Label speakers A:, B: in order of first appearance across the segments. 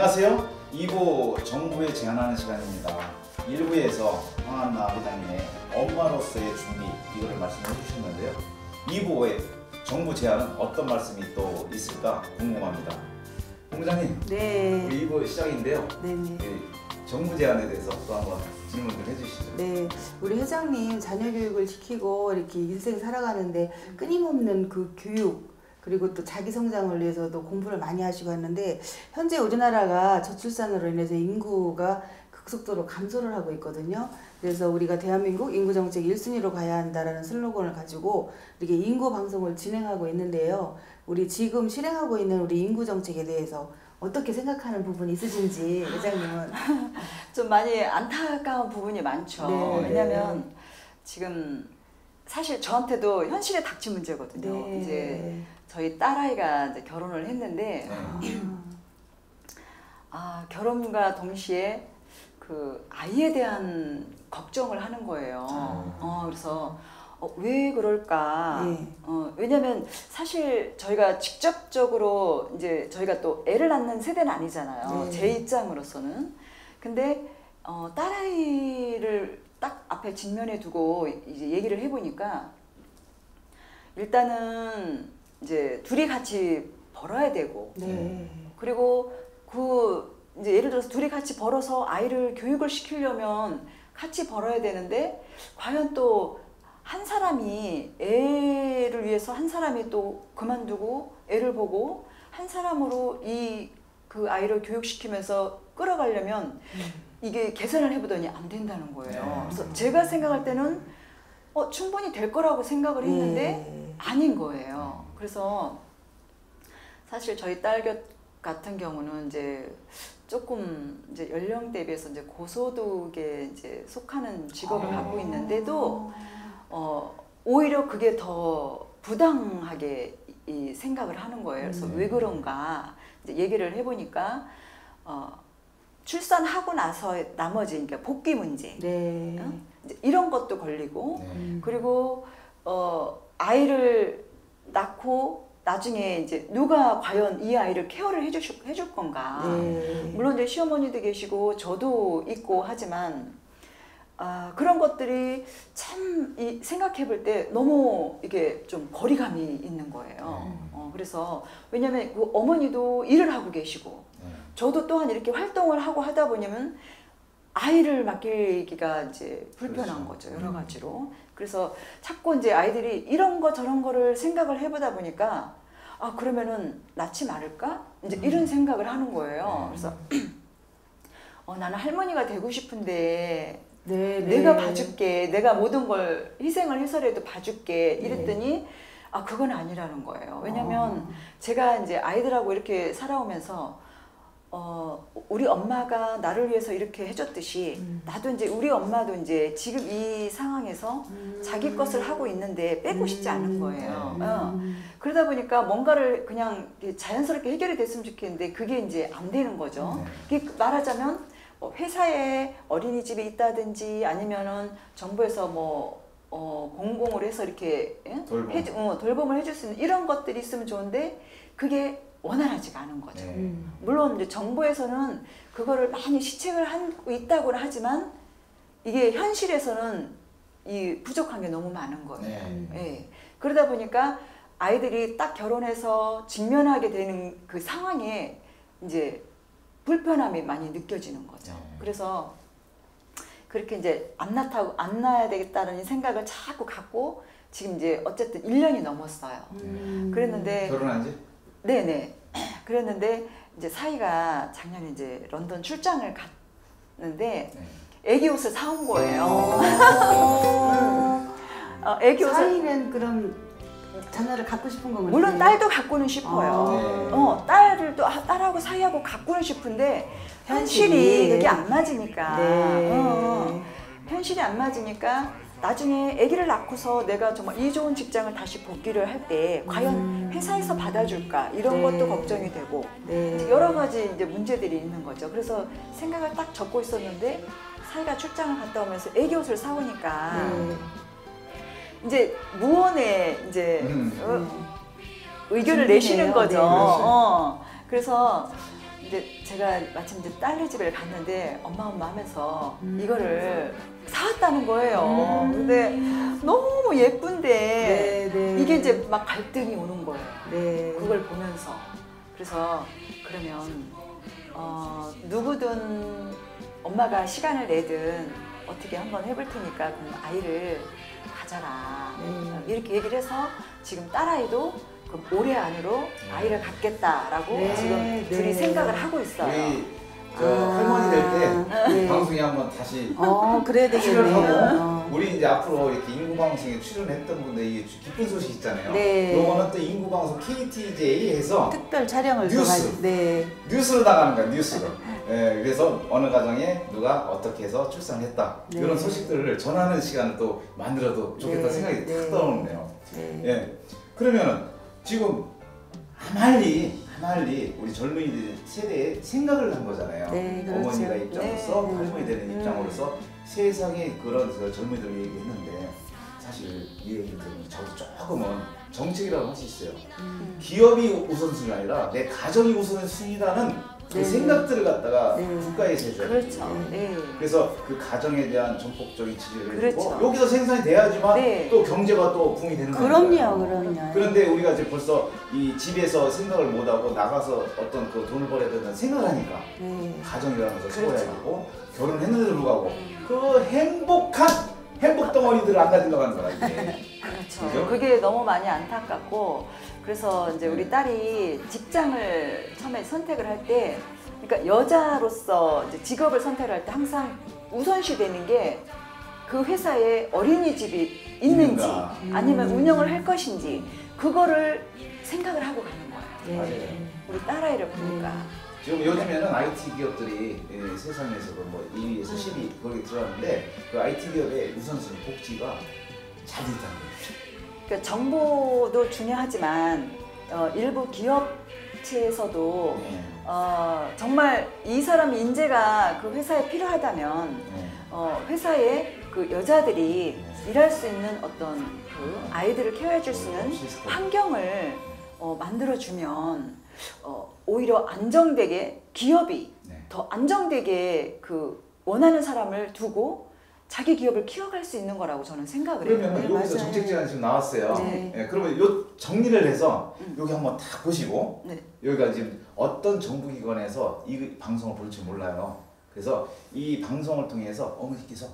A: 안녕하세요. 2부 정부에 제안하는 시간입니다. 1부에서 황한나 회장님의 엄마로서의 준비 이거를 말씀해 주셨는데요. 2부에 정부 제안은 어떤 말씀이 또 있을까 궁금합니다. 본부장님,
B: 네.
A: 우리 2부 시작인데요.
B: 네네.
A: 정부 제안에 대해서 또 한번 질문을 해주시죠.
B: 네, 우리 회장님 자녀 교육을 시키고 이렇게 인생 살아가는데 끊임없는 그 교육 그리고 또 자기 성장을 위해서도 공부를 많이 하시고 하는데 현재 우리나라가 저출산으로 인해서 인구가 급속도로 감소를 하고 있거든요. 그래서 우리가 대한민국 인구정책 1순위로 가야 한다라는 슬로건을 가지고 이렇게 인구 방송을 진행하고 있는데요. 우리 지금 실행하고 있는 우리 인구정책에 대해서 어떻게 생각하는 부분이 있으신지 회장님은?
C: 좀 많이 안타까운 부분이 많죠.
B: 네.
C: 왜냐면 지금 사실 저한테도 현실에 닥친 문제거든요.
B: 네.
C: 이제 저희 딸아이가 이제 결혼을 했는데 결혼과 동시에 그 아이에 대한 걱정을 하는 거예요. 그래서 왜 그럴까?
B: 네.
C: 왜냐면 사실 저희가 직접적으로 이제 저희가 또 애를 낳는 세대는 아니잖아요.
B: 네.
C: 제 입장으로서는. 근데 딸아이를 딱 앞에 직면에 두고 이제 얘기를 해보니까 일단은 이제 둘이 같이 벌어야 되고,
B: 네.
C: 그리고 이제 예를 들어서 둘이 같이 벌어서 아이를 교육을 시키려면 같이 벌어야 되는데 과연 또 한 사람이 애를 위해서 한 사람이 또 그만두고 애를 보고 한 사람으로 그 아이를 교육시키면서 끌어가려면 이게 계산을 해보더니 안 된다는 거예요. 그래서 제가 생각할 때는 충분히 될 거라고 생각을 했는데 아닌 거예요. 그래서 사실 저희 딸 같은 경우는 이제 조금 이제 연령대에 비해서 이제 고소득에 이제 속하는 직업을 갖고 있는데도 오히려 그게 더 부당하게 생각을 하는 거예요. 그래서 왜 그런가 이제 얘기를 해보니까 출산하고 나서 나머지 그러니까 복귀 문제,
B: 네.
C: 이제 이런 것도 걸리고 그리고 아이를 낳고 나중에 이제 누가 과연 이 아이를 케어를 해줄 건가.
B: 네.
C: 물론 이제 시어머니도 계시고 저도 있고 하지만 그런 것들이 참 생각해 볼 때 너무 이게 좀 거리감이 있는 거예요. 그래서 왜냐면 그 어머니도 일을 하고 계시고 저도 또한 이렇게 활동을 하고 하다 보냐면 아이를 맡기기가 이제 불편한 거죠. 여러 가지로. 그래서 자꾸 이제 아이들이 이런 거 저런 거를 생각을 해보다 보니까 그러면은 낳지 말을까? 이제 이런 생각을 하는 거예요. 그래서 나는 할머니가 되고 싶은데 내가 봐줄게. 내가 모든 걸 희생을 해서라도 봐줄게. 이랬더니 그건 아니라는 거예요. 왜냐면 제가 이제 아이들하고 이렇게 살아오면서 우리 엄마가 나를 위해서 이렇게 해줬듯이 나도 이제 우리 엄마도 이제 지금 이 상황에서 자기 것을 하고 있는데 빼고 싶지 않은 거예요. 그러다 보니까 뭔가를 그냥 자연스럽게 해결이 됐으면 좋겠는데 그게 이제 안 되는 거죠. 말하자면 회사에 어린이집이 있다든지 아니면은 정부에서 공공으로 해서 이렇게 돌봄을 해줄 수 있는 이런 것들이 있으면 좋은데 그게 원활하지가 않은 거죠. 물론 이제 정부에서는 그거를 많이 시책을 하고 있다고는 하지만 이게 현실에서는 부족한 게 너무 많은 거예요. 그러다 보니까 아이들이 딱 결혼해서 직면하게 되는 그 상황에 이제 불편함이 많이 느껴지는 거죠. 그래서 그렇게 이제 안 낳아야 되겠다는 생각을 자꾸 갖고 지금 이제 어쨌든 1년이 넘었어요. 그랬는데
A: 결혼한 지?
C: 네네. 그랬는데 이제 사이가 작년에 이제 런던 출장을 갔는데 애기 옷을 사온 거예요. 애기 옷을
B: 사이는 그럼 자녀를 갖고 싶은 거군요.
C: 물론 딸도 갖고는 싶어요. 딸하고 사이하고 갖고는 싶은데 현실이 그게 안 맞으니까. 현실이 안 맞으니까 나중에 아기를 낳고서 내가 정말 이 좋은 직장을 다시 복귀를 할 때 과연 회사에서 받아줄까 이런 것도 걱정이 되고 여러 가지 이제 문제들이 있는 거죠. 그래서 생각을 딱 적고 있었는데 사이가 출장을 갔다 오면서 아기 옷을 사오니까 이제 무언의 이제 의견을 내시는 거죠. 그래서 이제 제가 마침 이제 딸네 집에 갔는데 엄마 하면서 이거를 사왔다는 거예요. 근데 너무 예쁜데
B: 네, 네.
C: 이게 이제 막 갈등이 오는 거예요.
B: 네.
C: 그걸 보면서. 그래서 그러면 누구든 엄마가 시간을 내든 어떻게 한번 해볼 테니까 그럼 아이를 가져라. 이렇게 얘기를 해서 지금 딸아이도 그럼 올해 안으로 아이를 갖겠다라고
B: 네,
C: 지금 둘이
B: 네.
C: 생각을 하고 있어요.
A: 우리 할머니 될 때
B: 네.
A: 방송에 한번 다시
B: 그래야 되겠네요.
A: 출연하고 우리 이제 앞으로 이렇게 인구 방송에 출연했던 분들 이게 기쁜 소식 있잖아요.
B: 네.
A: 요거는 또 인구 방송 KTJ 해서
B: 특별 촬영을
A: 뉴스.
B: 네.
A: 뉴스로 나가는 거야, 뉴스로. 예, 그래서 어느 가정에 누가 어떻게 해서 출산했다
B: 네.
A: 이런 소식들을 전하는 시간을 또 만들어도 좋겠다
B: 네.
A: 생각이
B: 네.
A: 탁 떠오르네요.
B: 네.
A: 예, 그러면은 지금 하말리 우리 젊은이들 세대에 생각을 한 거잖아요.
B: 네, 그렇죠.
A: 어머니가 입장으로서
B: 네.
A: 할머니 되는 입장으로서 세상에 그런 젊은이들 얘기했는데 사실 이 얘기를 들으면 저도 조금은 정책이라고 할 수 있어요. 기업이 우선순위 아니라 내 가정이 우선순위라는 그
B: 네.
A: 생각들을 갖다가
B: 네.
A: 국가에서 해줘야 돼요.
C: 그렇죠. 네.
A: 그래서 그 가정에 대한 전폭적인 지지를 해주고
C: 그렇죠.
A: 여기서 생산이 돼야지만
C: 네.
A: 또 경제가 또 붕이 되는 거예요.
B: 그럼요.
A: 그런데 우리가 이제 벌써 이 집에서 생각을 못하고 나가서 어떤 그 돈을 벌어야 된다는 생각을 하니까
B: 네.
A: 가정이라는 것을
C: 그렇죠.
A: 세워야 되고 결혼했는데도 불구하고 그 행복한 행복 덩어리들을 안 가지려고 하는 거야 이게.
C: 그렇죠.
A: 그죠?
C: 그게 너무 많이 안타깝고 그래서 이제 우리 딸이 직장을 처음에 선택을 할 때 그러니까 여자로서 이제 직업을 선택을 할 때 항상 우선시 되는 게 그 회사에 어린이집이 있는지
A: 있는가.
C: 아니면 운영을 할 것인지 그거를 생각을 하고 가는 거예요.
B: 네.
C: 우리 딸아이를 보니까.
A: 지금 요즘에는 IT 기업들이 세상에서도 뭐 2위에서 10위 거기 들어왔는데 그 IT 기업의 우선순위 복지가 잘 있다는 거예요.
C: 그러니까 정보도 중요하지만 일부 기업체에서도
A: 네.
C: 정말 이 사람 인재가 그 회사에 필요하다면
A: 네.
C: 회사에 그 여자들이
A: 네.
C: 일할 수 있는 어떤 그 아이들을 케어해줄 수 있는
A: 시스템.
C: 환경을 만들어주면 오히려 안정되게 기업이
A: 네.
C: 더 안정되게 그 원하는 사람을 두고 자기 기업을 키워갈 수 있는 거라고 저는 생각을 해요.
A: 그러면
B: 네,
A: 여기서
B: 맞아요.
A: 정책 제안이 지금 나왔어요.
C: 네.
A: 예, 그러면 요 정리를 해서 여기 한번 다 보시고
C: 네.
A: 여기가 지금 어떤 정부기관에서 이 방송을 볼지 몰라요. 그래서 이 방송을 통해서 어머니께서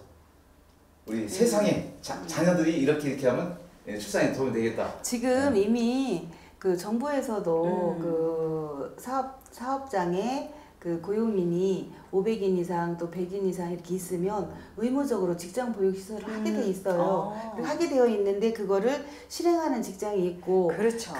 A: 우리 세상에 자녀들이 이렇게 하면 출산에 도움이 되겠다.
B: 지금 이미 그 정부에서도
C: 음.
B: 그 사업장에 그 고용인이 500인 이상 또 100인 이상 이렇게 있으면 의무적으로 직장 보육 시설을 하게 돼 있어요. 그리고 하게 되어 있는데 그거를 실행하는 직장이 있고
C: 그렇죠.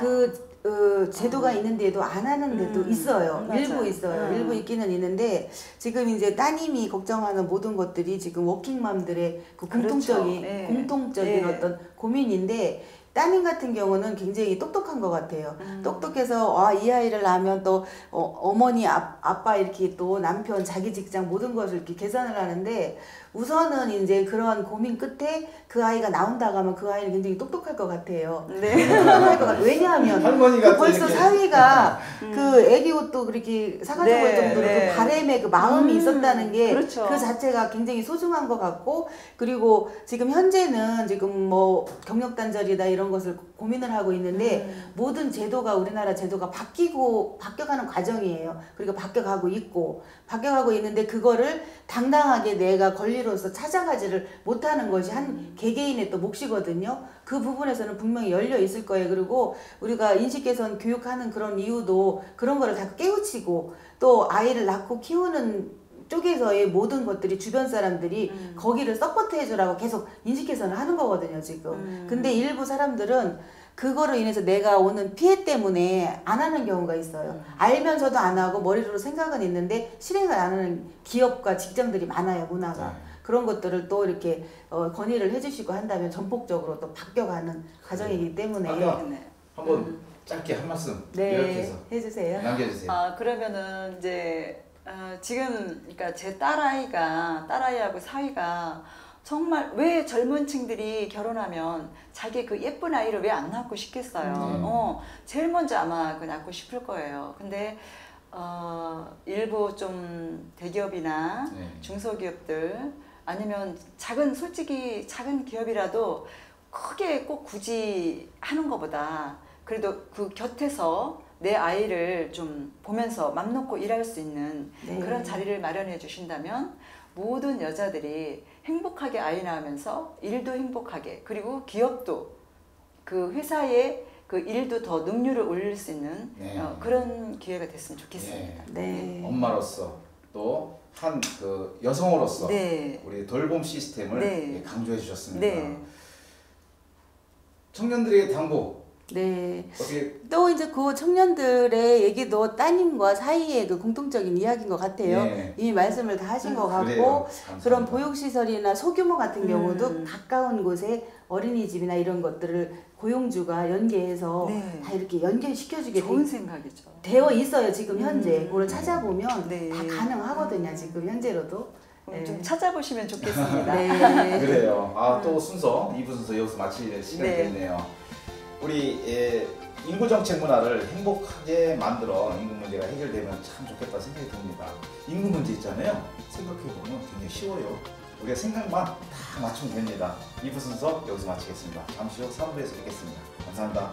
B: 제도가 있는데도 안 하는 데도 있어요.
C: 맞아요.
B: 일부 있어요. 일부 있기는 있는데 지금 이제 따님이 걱정하는 모든 것들이 지금 워킹맘들의 그 공통적인
C: 그렇죠. 네.
B: 공통적인
C: 네.
B: 어떤 고민인데 따님 같은 경우는 굉장히 똑똑한 것 같아요. 똑똑해서 이 아이를 낳으면 또 어머니 아빠 이렇게 또 남편 자기 직장 모든 것을 이렇게 계산을 하는데 우선은 이제 그런 고민 끝에 그 아이가 나온다고 하면 그 아이는 굉장히 똑똑할 것 같아요.
C: 네.
B: 똑똑할 것 같아요. 왜냐하면
A: 할머니가 또
B: 벌써
A: 이렇게-
B: 사위가 그 애기 옷도 그렇게 사가지고 올
C: 네,
B: 정도로
C: 네.
B: 그 바람에 그 마음이 있었다는 게
C: 그렇죠.
B: 그 자체가 굉장히 소중한 것 같고 그리고 지금 현재는 지금 뭐 경력 단절이다 이런 것을 고민을 하고 있는데 모든 제도가 우리나라 제도가 바뀌어가는 과정이에요. 그리고 바뀌어가고 있는데 그거를 당당하게 내가 권리로서 찾아가지를 못하는 것이 한 개개인의 또 몫이거든요. 그 부분에서는 분명히 열려 있을 거예요. 그리고 우리가 인식 개선 교육하는 그런 이유도 그런 거를 다 깨우치고 또 아이를 낳고 키우는 쪽에서의 모든 것들이 주변 사람들이 거기를 서포트 해주라고 계속 인식 개선을 하는 거거든요, 지금. 근데 일부 사람들은 그거로 인해서 내가 오는 피해 때문에 안 하는 경우가 있어요. 알면서도 안 하고 머리로 생각은 있는데 실행을 안 하는 기업과 직장들이 많아요, 문화가.
A: 네.
B: 그런 것들을 또 이렇게 건의를 해주시고 한다면 전폭적으로 또 바뀌어가는 과정이기 때문에
A: 아까
C: 네.
A: 한번 짧게 한 말씀 이렇게
B: 네,
A: 해서
B: 해주세요.
A: 남겨주세요.
C: 그러면은 이제 지금 그러니까 제 딸아이하고 사위가 정말 왜 젊은 층들이 결혼하면 자기 그 예쁜 아이를 왜 안 낳고 싶겠어요. 제일 먼저 아마 그 낳고 싶을 거예요. 근데 일부 좀 대기업이나
A: 네.
C: 중소기업들 아니면 솔직히 작은 기업이라도 크게 꼭 굳이 하는 것보다 그래도 그 곁에서 내 아이를 좀 보면서 맘 놓고 일할 수 있는
B: 네.
C: 그런 자리를 마련해 주신다면 모든 여자들이 행복하게 아이 낳으면서 일도 행복하게 그리고 기업도 그 회사의 그 일도 더 능률을 올릴 수 있는
A: 네.
C: 그런 기회가 됐으면 좋겠습니다.
B: 네.
A: 엄마로서 또 한 그 여성으로서
C: 네.
A: 우리 돌봄 시스템을
C: 네.
A: 강조해 주셨습니다.
C: 네.
A: 청년들에게 당부
B: 네.
A: 어떻게
B: 또 이제 그 청년들의 얘기도 따님과 사이의 그 공통적인 이야기인 것 같아요.
A: 예.
B: 이미 말씀을 다 하신 것 같고
A: 그래요.
B: 그런
A: 감사합니다.
B: 보육시설이나 소규모 같은 경우도 가까운 곳에 어린이집이나 이런 것들을 고용주가 연계해서
C: 네.
B: 다 이렇게 연결시켜주게
C: 좋은 생각이죠.
B: 되어 있어요. 지금 현재. 그걸 찾아보면
C: 네.
B: 다 가능하거든요. 지금 현재로도.
C: 그럼
B: 네.
C: 좀 찾아보시면 좋겠습니다.
B: 네.
A: 그래요. 또 순서 2부 순서 여기서 마칠 시간이
C: 네.
A: 됐네요. 우리 인구 정책 문화를 행복하게 만들어 인구 문제가 해결되면 참 좋겠다 생각이 듭니다. 인구 문제 있잖아요. 생각해 보면 굉장히 쉬워요. 우리가 생각만 다 맞추면 됩니다. 2부 순서 여기서 마치겠습니다. 잠시 후 3부에서 뵙겠습니다. 감사합니다.